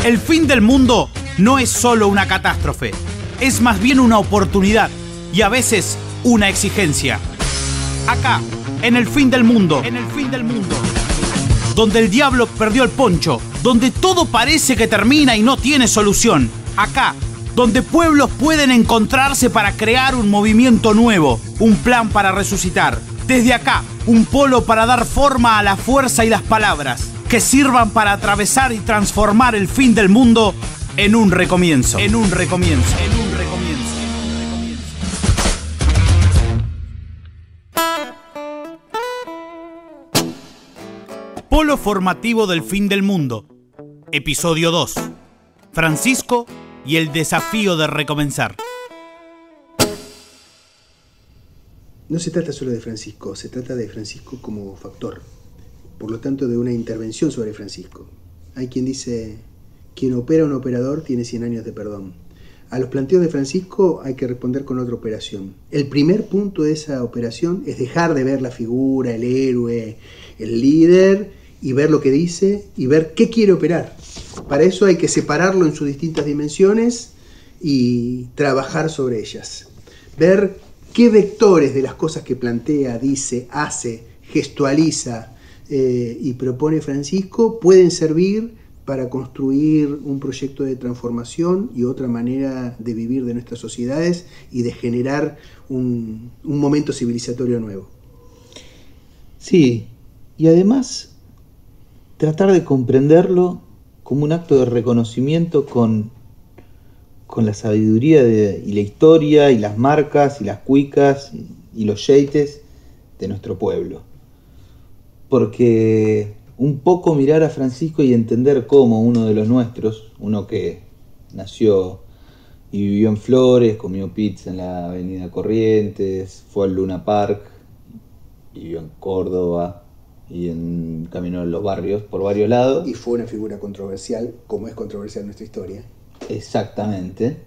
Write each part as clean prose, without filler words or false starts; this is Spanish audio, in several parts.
El fin del mundo no es solo una catástrofe, es más bien una oportunidad y a veces una exigencia. Acá, en el fin del mundo, donde el diablo perdió el poncho, donde todo parece que termina y no tiene solución. Acá, donde pueblos pueden encontrarse para crear un movimiento nuevo, un plan para resucitar. Desde acá, un polo para dar forma a la fuerza y las palabras que sirvan para atravesar y transformar el fin del mundo en un recomienzo. Polo formativo del fin del mundo. Episodio 2. Francisco y el desafío de recomenzar. No se trata solo de Francisco, se trata de Francisco como factor. Por lo tanto, de una intervención sobre Francisco. Hay quien dice, quien opera un operador tiene 100 años de perdón. A los planteos de Francisco hay que responder con otra operación. El primer punto de esa operación es dejar de ver la figura, el héroe, el líder, y ver lo que dice y ver qué quiere operar. Para eso hay que separarlo en sus distintas dimensiones y trabajar sobre ellas. Ver qué vectores de las cosas que plantea, dice, hace, gestualiza y propone Francisco pueden servir para construir un proyecto de transformación y otra manera de vivir de nuestras sociedades y de generar un momento civilizatorio nuevo. Sí, y además tratar de comprenderlo como un acto de reconocimiento con la sabiduría y la historia y las marcas y las cuicas y los yeites de nuestro pueblo. Porque un poco mirar a Francisco y entender cómo uno de los nuestros, uno que nació y vivió en Flores, comió pizza en la avenida Corrientes, fue al Luna Park, vivió en Córdoba y caminó en los barrios, por varios lados. Y fue una figura controversial, como es controversial nuestra historia. Exactamente.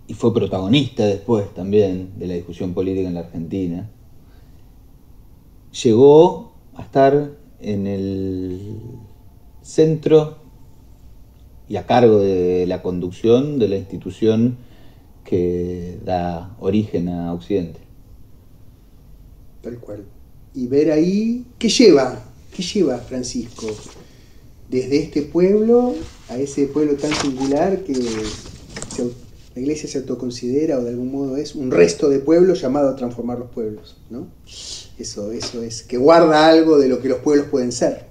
Y fue protagonista después también de la discusión política en la Argentina. Llegó a estar en el centro y a cargo de la conducción de la institución que da origen a Occidente. Tal cual. Y ver ahí qué lleva Francisco desde este pueblo a ese pueblo tan singular que la Iglesia se autoconsidera o de algún modo es un resto de pueblo llamado a transformar los pueblos, ¿no? Eso es, que guarda algo de lo que los pueblos pueden ser.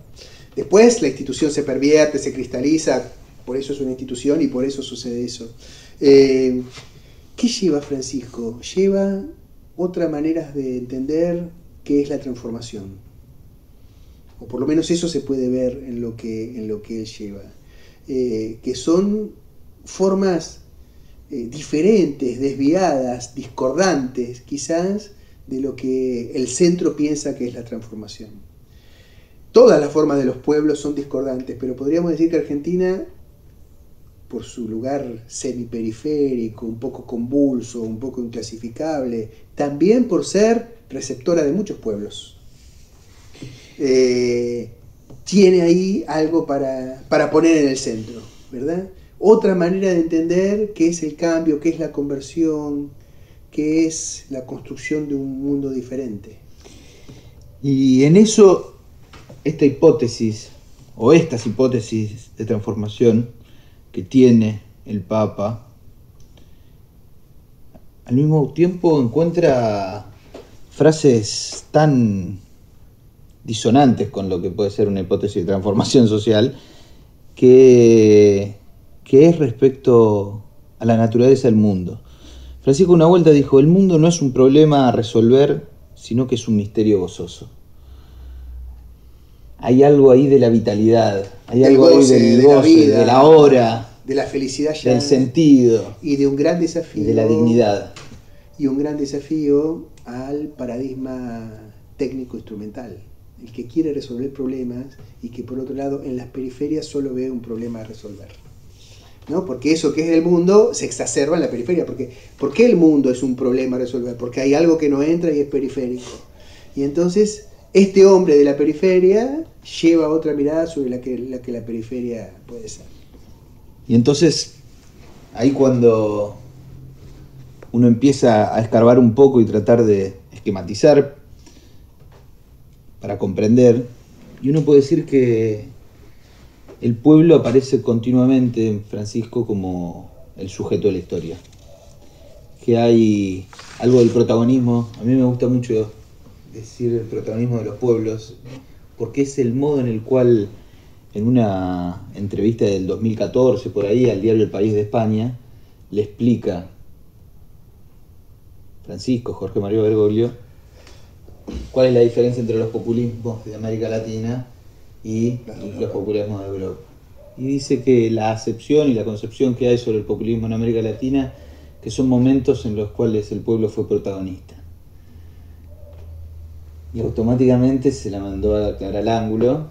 Después la institución se pervierte, se cristaliza, por eso es una institución y por eso sucede eso. ¿Qué lleva Francisco? Lleva otras maneras de entender qué es la transformación. O por lo menos eso se puede ver en lo que él lleva. Que son formas diferentes, desviadas, discordantes, quizás, de lo que el centro piensa que es la transformación. Todas las formas de los pueblos son discordantes, pero podríamos decir que Argentina, por su lugar semiperiférico, un poco convulso, un poco inclasificable, también por ser receptora de muchos pueblos, tiene ahí algo para poner en el centro, ¿verdad? Otra manera de entender qué es el cambio, qué es la conversión, qué es la construcción de un mundo diferente. Y en eso, esta hipótesis, o estas hipótesis de transformación que tiene el Papa, al mismo tiempo encuentra frases tan disonantes con lo que puede ser una hipótesis de transformación social, que es respecto a la naturaleza del mundo. Francisco una vuelta dijo, el mundo no es un problema a resolver, sino que es un misterio gozoso. Hay algo ahí de la vitalidad, hay algo ahí del goce, la vida, de la hora, de la felicidad ya, del sentido y de un gran desafío, y de la dignidad. Y un gran desafío al paradigma técnico-instrumental, el que quiere resolver problemas y que por otro lado en las periferias solo ve un problema a resolver, ¿no? Porque eso que es el mundo se exacerba en la periferia. ¿Por qué el mundo es un problema a resolver? Porque hay algo que no entra y es periférico. Y entonces este hombre de la periferia lleva otra mirada sobre la que la periferia puede ser. Y entonces, ahí cuando uno empieza a escarbar un poco y tratar de esquematizar para comprender, y uno puede decir que el pueblo aparece continuamente en Francisco como el sujeto de la historia. Que hay algo del protagonismo, a mí me gusta mucho decir el protagonismo de los pueblos, porque es el modo en el cual, en una entrevista del 2014, por ahí, al diario El País de España, le explica Francisco Jorge Mario Bergoglio cuál es la diferencia entre los populismos de América Latina y los populismos de Europa. Y dice que la acepción y la concepción que hay sobre el populismo en América Latina, que son momentos en los cuales el pueblo fue protagonista. Y automáticamente se la mandó a aclarar al ángulo,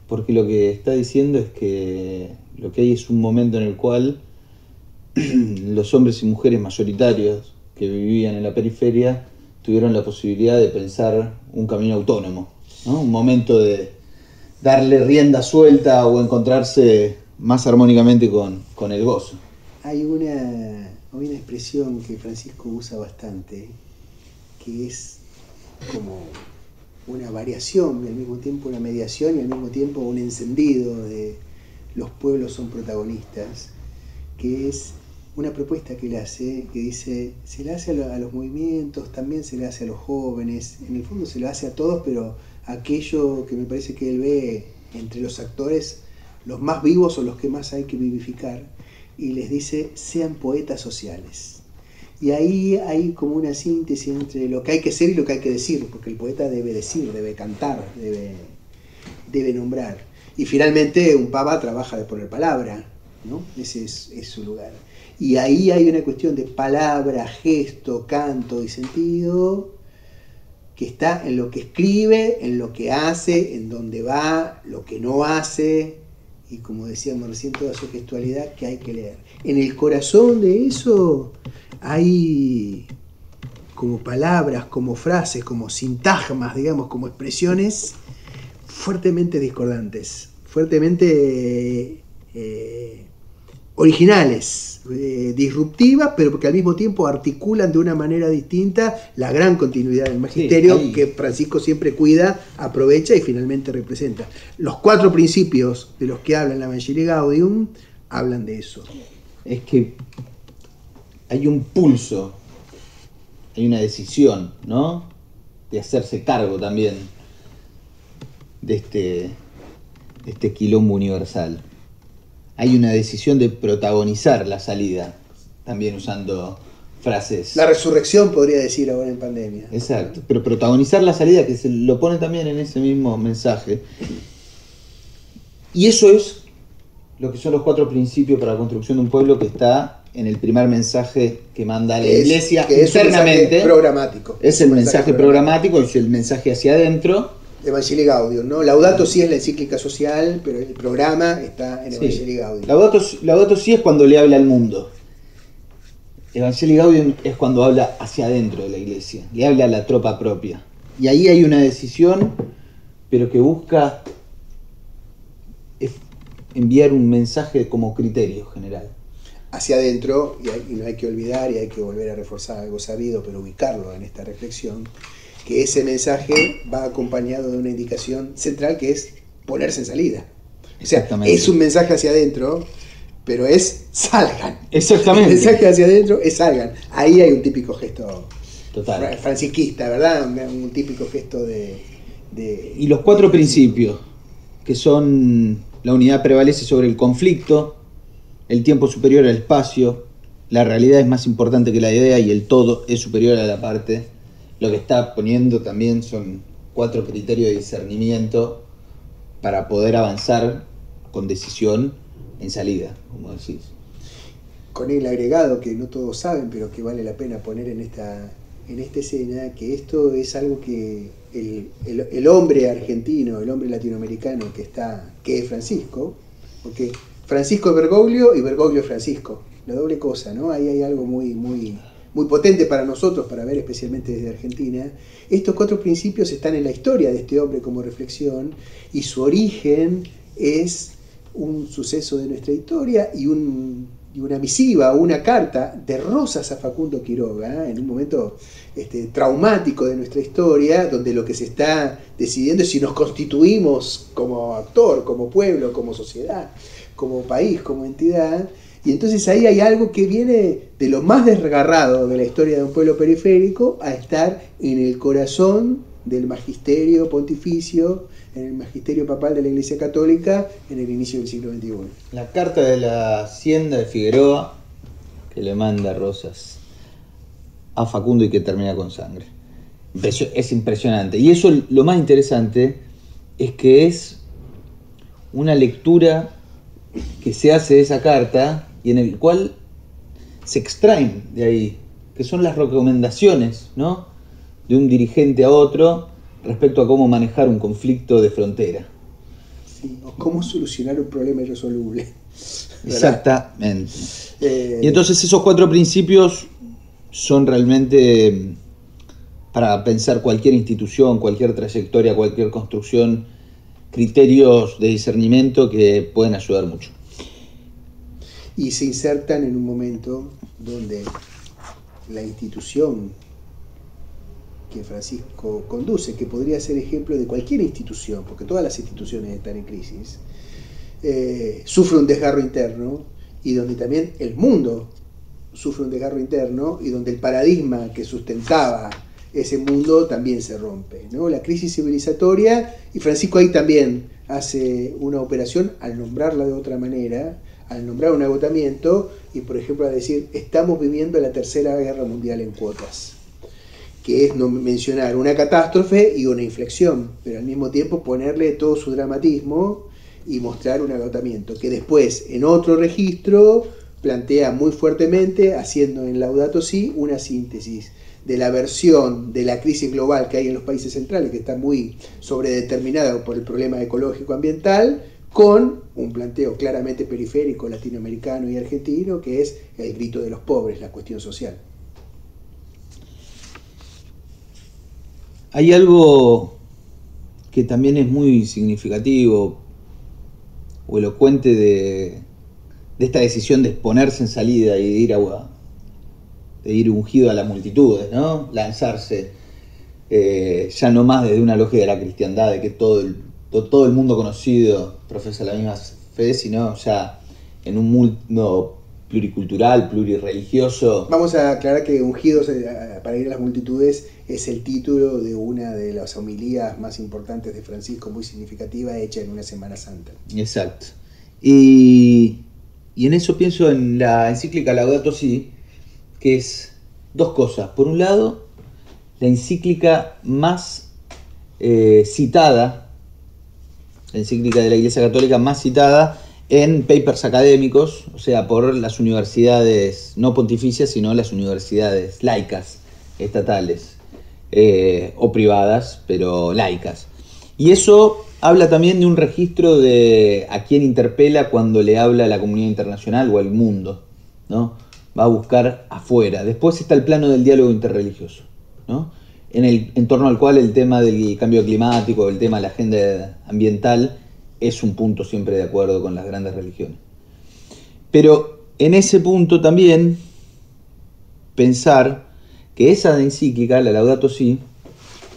porque lo que está diciendo es que lo que hay es un momento en el cual los hombres y mujeres mayoritarios que vivían en la periferia tuvieron la posibilidad de pensar un camino autónomo, ¿no? Un momento de darle rienda suelta o encontrarse más armónicamente con el gozo. Hay una expresión que Francisco usa bastante, que es como una variación y al mismo tiempo una mediación y al mismo tiempo un encendido de los pueblos son protagonistas, que es una propuesta que él hace, que dice, se le hace a los movimientos, también se le hace a los jóvenes, en el fondo se lo hace a todos, pero aquello que me parece que él ve entre los actores, los más vivos o los que más hay que vivificar, y les dice, sean poetas sociales. Y ahí hay como una síntesis entre lo que hay que ser y lo que hay que decir, porque el poeta debe decir, debe cantar, debe nombrar. Y finalmente un papa trabaja de poner palabra, ¿no? Ese es su lugar. Y ahí hay una cuestión de palabra, gesto, canto y sentido que está en lo que escribe, en lo que hace, en dónde va, lo que no hace, y como decíamos recién, toda su gestualidad que hay que leer. En el corazón de eso hay como palabras, como frases, como sintagmas, digamos, como expresiones fuertemente discordantes, fuertemente originales, disruptivas, pero que al mismo tiempo articulan de una manera distinta la gran continuidad del magisterio, sí, que Francisco siempre cuida, aprovecha y finalmente representa. Los 4 principios de los que habla la Evangelii Gaudium hablan de eso. Es que hay un pulso, hay una decisión, ¿no?, de hacerse cargo también de este quilombo universal. Hay una decisión de protagonizar la salida, también usando frases. La resurrección, podría decir ahora en pandemia. Exacto, pero protagonizar la salida, que se lo pone también en ese mismo mensaje. Y eso es lo que son los 4 principios para la construcción de un pueblo, que está en el primer mensaje que manda la Iglesia internamente. Es programático. Es el mensaje programático, es el mensaje hacia adentro. Evangelii Gaudium, ¿no? Laudato Si es la encíclica social, pero el programa está en Evangelii Gaudium. Laudato Si es cuando le habla al mundo. Evangelii Gaudium es cuando habla hacia adentro de la Iglesia, le habla a la tropa propia. Y ahí hay una decisión, pero que busca enviar un mensaje como criterio general. Hacia adentro, y no hay que olvidar y hay que volver a reforzar algo sabido, pero ubicarlo en esta reflexión, que ese mensaje va acompañado de una indicación central que es ponerse en salida. O sea, es un mensaje hacia adentro, pero es salgan. Exactamente. El mensaje hacia adentro es salgan. Ahí hay un típico gesto total francisquista, ¿verdad? Un típico gesto de Y los 4 principios, que son: la unidad prevalece sobre el conflicto, el tiempo superior al espacio, la realidad es más importante que la idea y el todo es superior a la parte. Lo que está poniendo también son 4 criterios de discernimiento para poder avanzar con decisión en salida, como decís. Con el agregado que no todos saben, pero que vale la pena poner en esta escena, que esto es algo que el hombre argentino, el hombre latinoamericano que es Francisco, porque Francisco es Bergoglio y Bergoglio es Francisco, la doble cosa, ¿no? Ahí hay algo muy, muy, muy potente para nosotros, para ver especialmente desde Argentina. Estos 4 principios están en la historia de este hombre como reflexión, y su origen es un suceso de nuestra historia y una misiva, una carta de Rosas a Facundo Quiroga, en un momento traumático de nuestra historia, donde lo que se está decidiendo es si nos constituimos como actor, como pueblo, como sociedad, como país, como entidad. Y entonces ahí hay algo que viene de lo más desgarrado de la historia de un pueblo periférico a estar en el corazón del magisterio pontificio, en el magisterio papal de la Iglesia Católica en el inicio del siglo XXI. La carta de la hacienda de Figueroa que le manda Rosas a Facundo y que termina con sangre. Es impresionante. Y eso, lo más interesante es que es una lectura que se hace de esa carta y en el cual se extraen de ahí, que son las recomendaciones, ¿no?, de un dirigente a otro respecto a cómo manejar un conflicto de frontera. Sí, o cómo solucionar un problema irresoluble. Exactamente. Y entonces esos 4 principios son realmente para pensar cualquier institución, cualquier trayectoria, cualquier construcción, criterios de discernimiento que pueden ayudar mucho. Y se insertan en un momento donde la institución que Francisco conduce, que podría ser ejemplo de cualquier institución, porque todas las instituciones están en crisis, sufre un desgarro interno, y donde también el mundo sufre un desgarro interno, y donde el paradigma que sustentaba ese mundo también se rompe, ¿no? La crisis civilizatoria, y Francisco ahí también hace una operación al nombrarla de otra manera, al nombrar un agotamiento, y por ejemplo a decir, estamos viviendo la Tercera Guerra Mundial en cuotas, que es no mencionar una catástrofe y una inflexión, pero al mismo tiempo ponerle todo su dramatismo y mostrar un agotamiento, que después en otro registro plantea muy fuertemente, haciendo en Laudato Si una síntesis de la versión de la crisis global que hay en los países centrales, que está muy sobredeterminada por el problema ecológico ambiental, con un planteo claramente periférico latinoamericano y argentino, que es el grito de los pobres, la cuestión social. Hay algo que también es muy significativo o elocuente de esta decisión de exponerse en salida y de ir ungido a las multitudes, ¿no? Lanzarse, ya no más desde una lógica de la cristiandad, de que todo el mundo conocido profesa la misma fe, sino ya en un mundo pluricultural, plurireligioso. Vamos a aclarar que Ungidos para ir a las multitudes es el título de una de las homilías más importantes de Francisco, muy significativa, hecha en una Semana Santa. Exacto. Y en eso pienso en la encíclica Laudato Si, que es 2 cosas. Por un lado, la encíclica más citada, la encíclica de la Iglesia Católica más citada en papers académicos, o sea, por las universidades no pontificias, sino las universidades laicas, estatales, o privadas, pero laicas. Y eso habla también de un registro de a quién interpela cuando le habla a la comunidad internacional o al mundo, ¿no? Va a buscar afuera. Después está el plano del diálogo interreligioso, ¿no?, en torno al cual el tema del cambio climático, el tema de la agenda ambiental, es un punto siempre de acuerdo con las grandes religiones. Pero en ese punto también pensar que esa encíclica, la Laudato Si,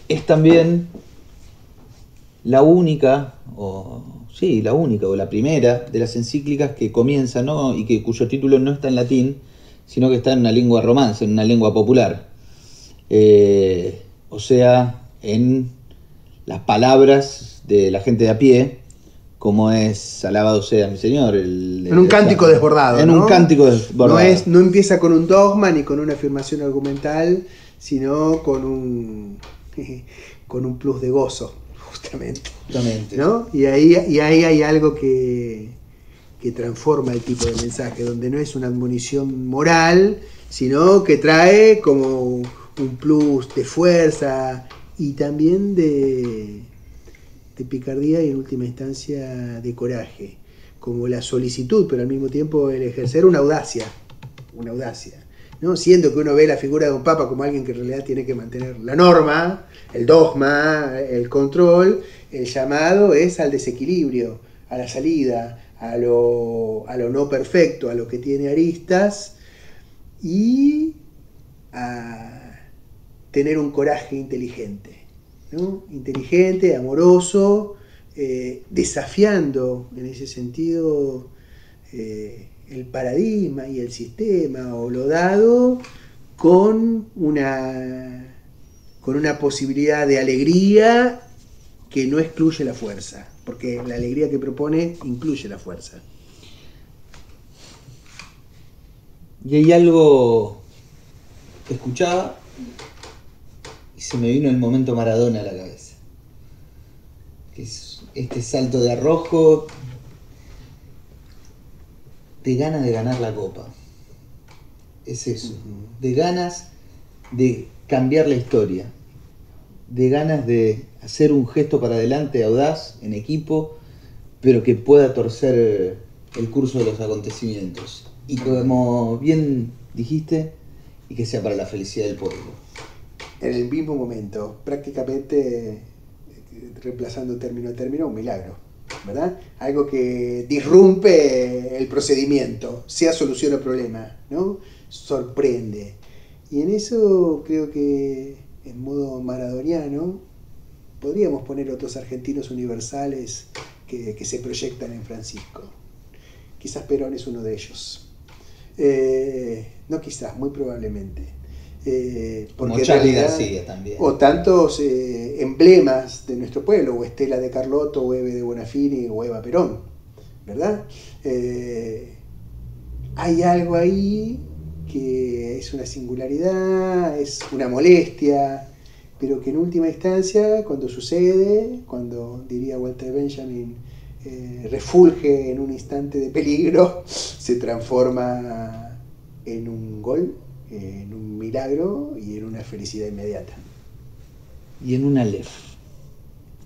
es también la única, o la primera de las encíclicas que comienza, ¿no?, y cuyo título no está en latín, sino que está en una lengua romance, en una lengua popular. O sea, en las palabras de la gente de a pie, como es alabado sea mi Señor. En un cántico desbordado. En un cántico desbordado. No empieza con un dogma ni con una afirmación argumental, sino con un plus de gozo, justamente. ¿No? Y ahí hay algo que transforma el tipo de mensaje, donde no es una admonición moral, sino que trae como un plus de fuerza y también de picardía y en última instancia de coraje, como la solicitud, pero al mismo tiempo el ejercer una audacia, ¿no? Siendo que uno ve la figura de un papa como alguien que en realidad tiene que mantener la norma, el dogma, el control, el llamado es al desequilibrio, a la salida, a lo no perfecto, a lo que tiene aristas, y a tener un coraje inteligente, ¿no? Inteligente, amoroso, desafiando en ese sentido el paradigma y el sistema o lo dado con una posibilidad de alegría que no excluye la fuerza, porque la alegría que propone incluye la fuerza. Y hay algo que escuchaba y se me vino el momento Maradona a la cabeza, que es este salto de arrojo, de ganas de ganar la copa. Es eso, de ganas de cambiar la historia, de ganas de hacer un gesto para adelante audaz, en equipo, pero que pueda torcer el curso de los acontecimientos. Y como bien dijiste, y que sea para la felicidad del pueblo. En el mismo momento, prácticamente reemplazando término a término, un milagro, ¿verdad? Algo que disrumpe el procedimiento, sea solución o problema, ¿no? Sorprende. Y en eso creo que en modo maradoniano podríamos poner otros argentinos universales que se proyectan en Francisco. Quizás Perón es uno de ellos. No quizás, muy probablemente. Como Charly García también. O tantos emblemas de nuestro pueblo, o Estela de Carlotto, o Eve de Bonafini, o Eva Perón, ¿verdad? Hay algo ahí que es una singularidad, es una molestia, pero que en última instancia, cuando sucede, cuando, diría Walter Benjamin, refulge en un instante de peligro, se transforma en un gol, en un milagro y en una felicidad inmediata. Y en un Aleph.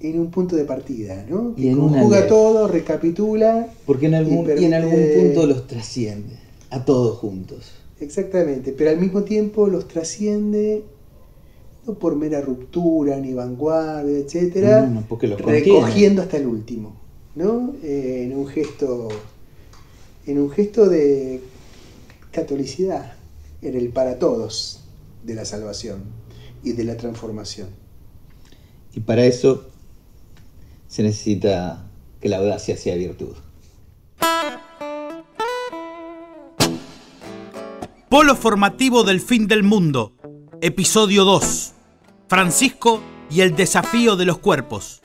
En un punto de partida, ¿no? Y que en conjuga todo, recapitula. Porque en algún punto los trasciende, a todos juntos. Exactamente, pero al mismo tiempo los trasciende no por mera ruptura, ni vanguardia, etcétera, no, porque los recogiendo hasta el último, ¿no? En un gesto de catolicidad, en el para todos de la salvación y de la transformación. Y para eso se necesita que la audacia sea virtud. Polo formativo del fin del mundo, episodio 2. Francisco y el desafío de los cuerpos.